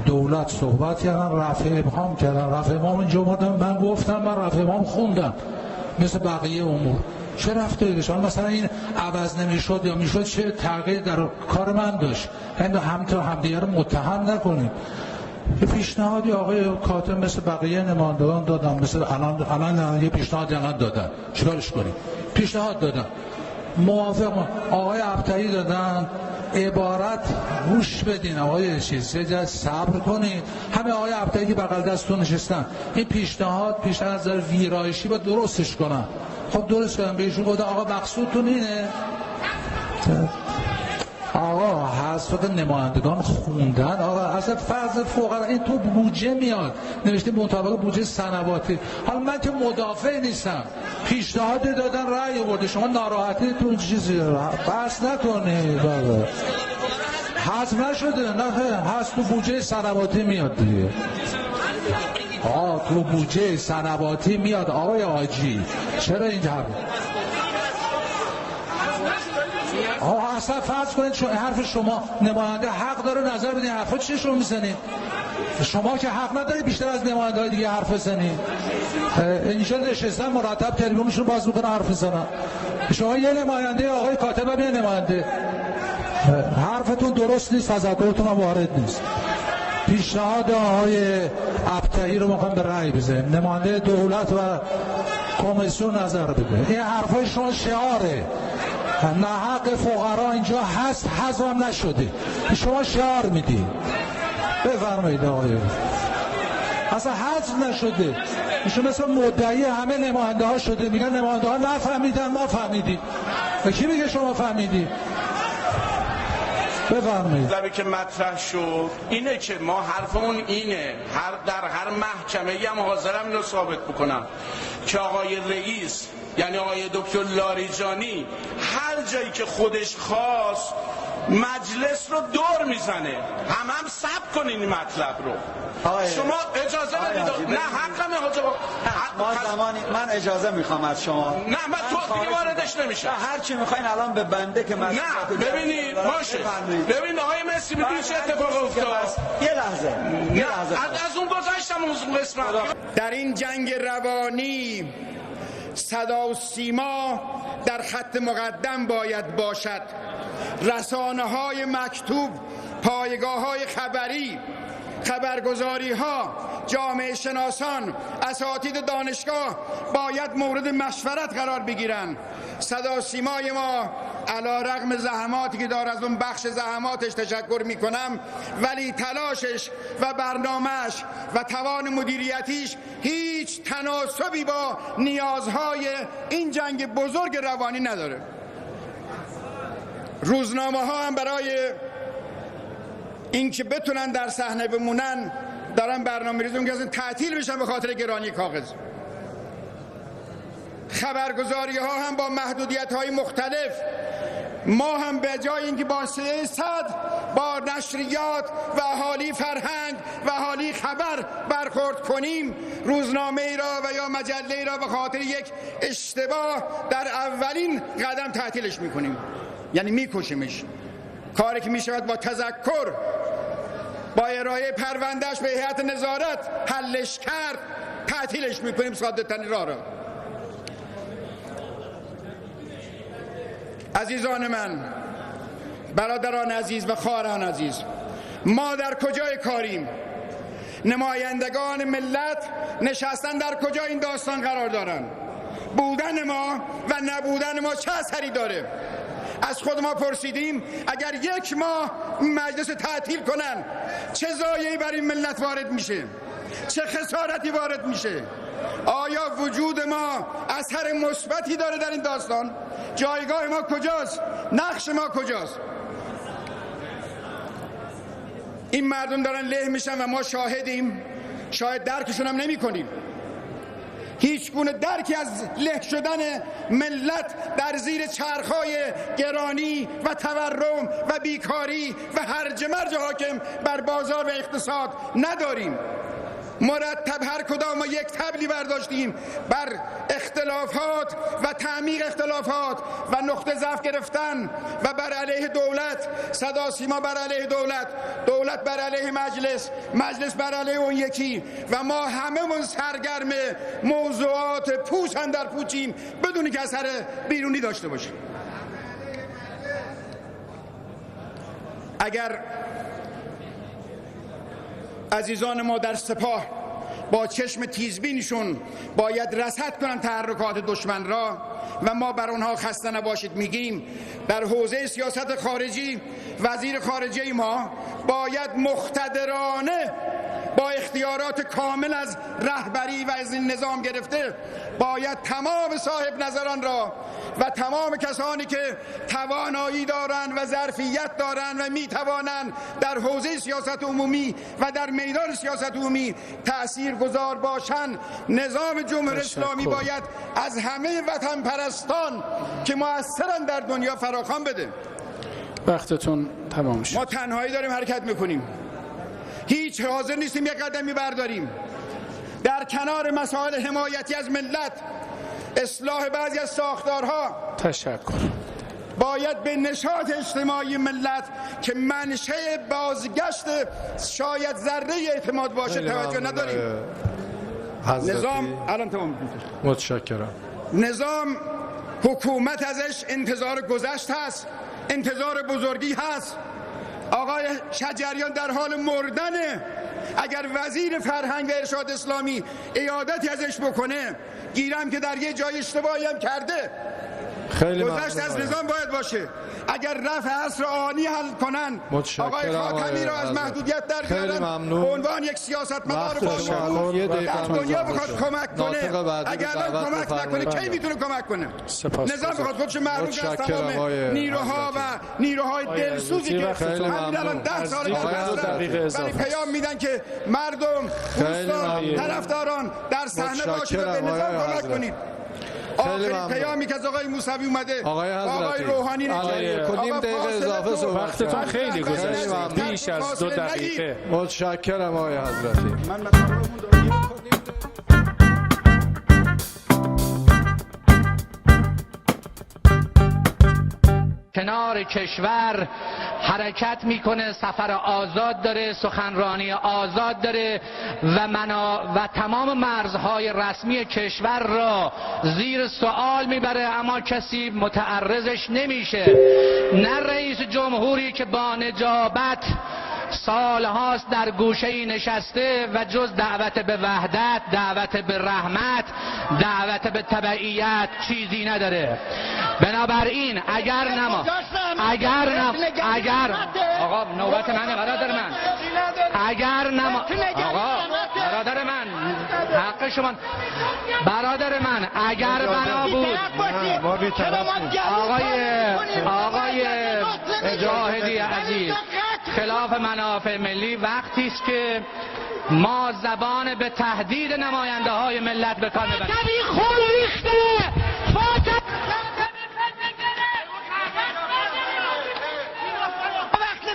دولت صحبت کردن، رفع ابهام کردن. رفع ابهام اینجا بودم، من گفتم من رفع ابهام خوندم مثل بقیه امور. چه رفته داشت؟ مثلا این عوض نمیشد یا میشد، چه تغییر در کار من داشت؟ همدیگه رو متهم نکنیم. یه پیشنهادی آقای کاتب مثل بقیه نمایندگان دادم، مثل الان یه پیشنهادی الان دادن، چیکارش کنیم؟ پیشنهاد دادن، موافقم. آقای ابطحی دادن عبارت گوش بدین، آقای چیز یه جا صبر کنید. همه آقای ابطحی که بغل دستتون نشستن، این پیشنهاد از نظر ویرایشی با درستش کنن. خب درست کنن، بهشون گفتن آقا مقصودتون اینه؟ آقا حضرت نمایندگان خوندن، آقا اصلا فرض فقرا این تو بودجه میاد، نوشته مطابق بودجه سنواتی. حالا من که مدافع نیستم، پیشنهاد دادن رأی آورده، شما ناراحتی تو چیزی بحث نکنید. بابا حذف نشده، نه هست تو بودجه سنواتی میاد دیگه. تو بودجه سنواتی میاد آقای حاجی، چرا اینجا اصلا فرض کنید چون حرف شما نماینده حق داره نظر بدین، حرفا چیه شما میزنید؟ شما که حق نداری بیشتر از نماینده دیگه حرف بزنید. اینجا نشستن مرتب تلویزیونشون باز میکنه حرف بزنن. شما یه نماینده، آقای کاتب هم یه نماینده، حرفتون درست نیست، تذکرتون هم وارد نیست. پیشنهاد آقای ابطحی رو میخوام به رأی بزنیم، نماینده دولت و کمیسیون نظر بده. این حرفای شما شعاره، نه حق فقرا اینجا هست، حذف نشده، شما شعار میدی. بفرمایید آقای، اصلا حذف نشده، ایشون مثل مدعی همه نماینده ها شده، میگن نماینده ها نفهمیدن، ما فهمیدیم. کی میگه شما فهمیدی؟ بفرمایید. مطلبی که مطرح شد اینه که ما حرفمون اینه، در هر محکمه‌ای هم حاضرم اینو ثابت بکنم که آقای رئیس یعنی آقای دکتر لاریجانی هر جایی که خودش خواست مجلس رو دور میزنه. هم ثبت کنین این مطلب رو. شما اجازه ندید. نه حقمه ما زمانی من اجازه میخوام از شما. نه من تو دیگه واردش نمیشم. هر چی میخواین الان به بنده که من نه ببینید باشه. ببین آقای مسی میدونی چه اتفاق افتاد؟ یه لحظه از اون گذشتم اون قسمت. در این جنگ روانی صدا و سیما در خط مقدم باید باشد. رسانه‌های مکتوب، پایگاه‌های خبری، خبرگزاری‌ها، جامعه شناسان، اساتید دانشگاه باید مورد مشورت قرار بگیرند. صدا و سیمای ما علیرغم زحماتی که داره، از اون بخش زحماتش تشکر میکنم، ولی تلاشش و برنامهش و توان مدیریتیش هیچ تناسبی با نیازهای این جنگ بزرگ روانی نداره. روزنامه ها هم برای اینکه بتونن در صحنه بمونن دارن برنامه ریزی میکنن تعطیل بشن به خاطر گرانی کاغذ. خبرگزاری ها هم با محدودیت های مختلف، ما هم به جای اینکه با 300 با نشریات و اهالی فرهنگ و اهالی خبر برخورد کنیم، روزنامه ای را و یا مجله ای را به خاطر یک اشتباه در اولین قدم تعطیلش میکنیم، یعنی میکشیمش. کاری که میشود با تذکر، با ارائه پروندهش به هیئت نظارت حلش کرد، تعطیلش میکنیم. ساده ترین راه را. عزیزان من، برادران عزیز و خواهران عزیز، ما در کجای کاریم؟ نمایندگان ملت نشستن در کجا این داستان قرار دارن؟ بودن ما و نبودن ما چه اثری داره؟ از خود ما پرسیدیم اگر یک ماه مجلس تعطیل کنن چه ضایعه‌ای بر این ملت وارد میشه؟ چه خسارتی وارد میشه؟ آیا وجود ما اثر مثبتی داره در این داستان؟ جایگاه ما کجاست؟ نقش ما کجاست؟ این مردم دارن له میشن و ما شاهدیم، شاید درکشون هم نمی کنیم. هیچ گونه درکی از له شدن ملت در زیر چرخهای گرانی و تورم و بیکاری و هرج مرج حاکم بر بازار و اقتصاد نداریم. مرتب هر کدام ما یک طبلی برداشتیم بر اختلافات و تعمیق اختلافات و نقطه ضعف گرفتن و بر علیه دولت، صدا سیما بر علیه دولت، دولت بر علیه مجلس، مجلس بر علیه اون یکی و ما هممون سرگرم موضوعات پوچ اندر پوچیم بدون که اثر بیرونی داشته باشیم. اگر عزیزان ما در سپاه با چشم تیزبینشون باید رصد کنن تحرکات دشمن را و ما بر آنها خسته نباشید میگیم، در حوزه سیاست خارجی وزیر خارجه ما باید مقتدرانه با اختیارات کامل از رهبری و از این نظام گرفته باید تمام صاحب نظران را و تمام کسانی که توانایی دارند و ظرفیت دارند و میتوانند در حوزه سیاست عمومی و در میدان سیاست عمومی تأثیرگذار باشند، نظام جمهوری اسلامی باید از همه وطن پرستان که مؤثرن در دنیا فراخوان بده. وقتتون تمام شد. ما تنهایی داریم حرکت میکنیم، هیچ حاضر نیستیم یک قدمی برداریم. در کنار مسائل حمایتی از ملت، اصلاح بعضی از ساختارها، تشکر. باید به نشاط اجتماعی ملت که منشأ بازگشت شاید ذره اعتماد باشه توجه نداریم. نظام الان تمام متشکرم. نظام حکومت ازش انتظار گذشت هست، انتظار بزرگی هست. آقای شجریان در حال مردنه، اگر وزیر فرهنگ و ارشاد اسلامی ایادتی ازش بکنه گیرم که در یه جای اشتباهی هم کرده. خیلی گذشت از نظام باید باشه. اگر رفع عصر آنی حل کنن، آقای خاتمی را از محدودیت در بیارن به عنوان یک سیاستمدار باشکوه در دنیا بخواد کمک کنه، اگر الان کمک نکنه کی میتونه کمک کنه؟ نظام بخواد خودش معلوم از تمام نیروها و نیروهای دلسوزی که همین الان 10 سال ولی پیام میدن که مردم، دوستان، طرفداران در صحنه باشید و به نظام کمک کنید. آخرین پیامی که از آقای موسوی اومده، آقای روحانی کنیم دقیقه اضافه صحبت. وقتتون خیلی گذشته، بیش از 2 دقیقه. متشکرم آقای حضرتی. کنار کشور حرکت میکنه، سفر آزاد داره، سخنرانی آزاد داره و تمام مرزهای رسمی کشور را زیر سوال میبره، اما کسی متعرضش نمیشه. نه رئیس جمهوری که با نجابت سالهاست در گوشه‌ای نشسته و جز دعوت به وحدت، دعوت به رحمت، دعوت به تبعیت چیزی نداره. بنابراین اگر آقا نوبت منه برادر من، آقا برادر من، حق شما برادر من، اگر بنا بود آقای جاهدی عزیز، خلاف منافع ملی وقتی است که ما زبان به تهدید نماینده های ملت به کار ببریم.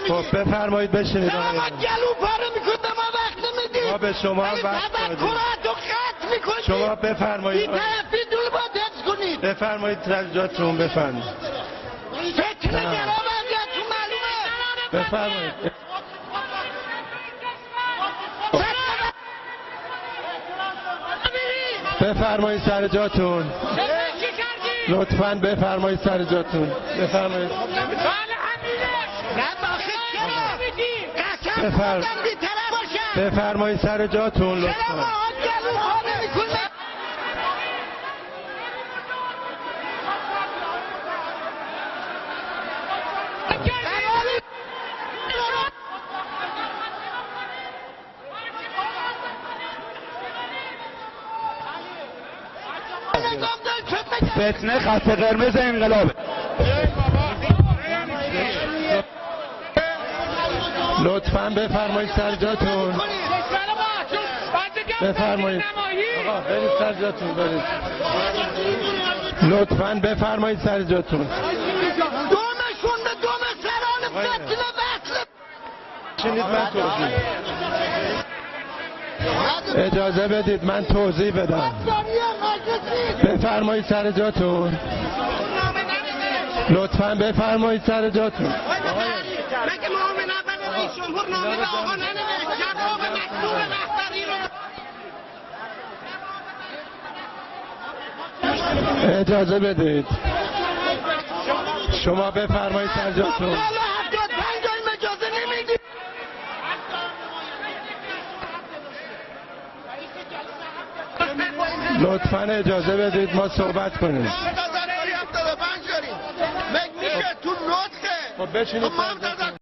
خب بفرمایید بشینید. ما گلو پاره میکنه، ما وقت نمیدیم. ما به شما وقت دادیم. شما بفرمایید. بی‌طرفی‌تون باید حفظ کنید. بفرمایید سجادتون بفرمایید. فکر گرامندیتون معلومه. بفرمایید. بفرمایید سر جاتون. لطفاً بفرمایید سر جاتون. بفرمایید. بفرمایید سر جاتون لطفاً. فتنه خط قرمز انقلاب. لطفاً بفرمایید سر جاتون. بفرمایید. آقا برید سر جاتون، برید. لطفاً بفرمایید سر جاتون. دومشون به دوم سران فتنه بطل. چینید من توضیح. اجازه بدید من توضیح بدم. بفرمایید سر جاتون. لطفاً بفرمایید سر جاتون. مگه معاون اول رئیس جمهور نامه به آقا ننوشت؟ جواب مکتوب رهبری رو اجازه بدید. شما بفرمایید سر جاتون. لطفاً اجازه بدید ما صحبت کنیم. تو نطقه خب بشینید.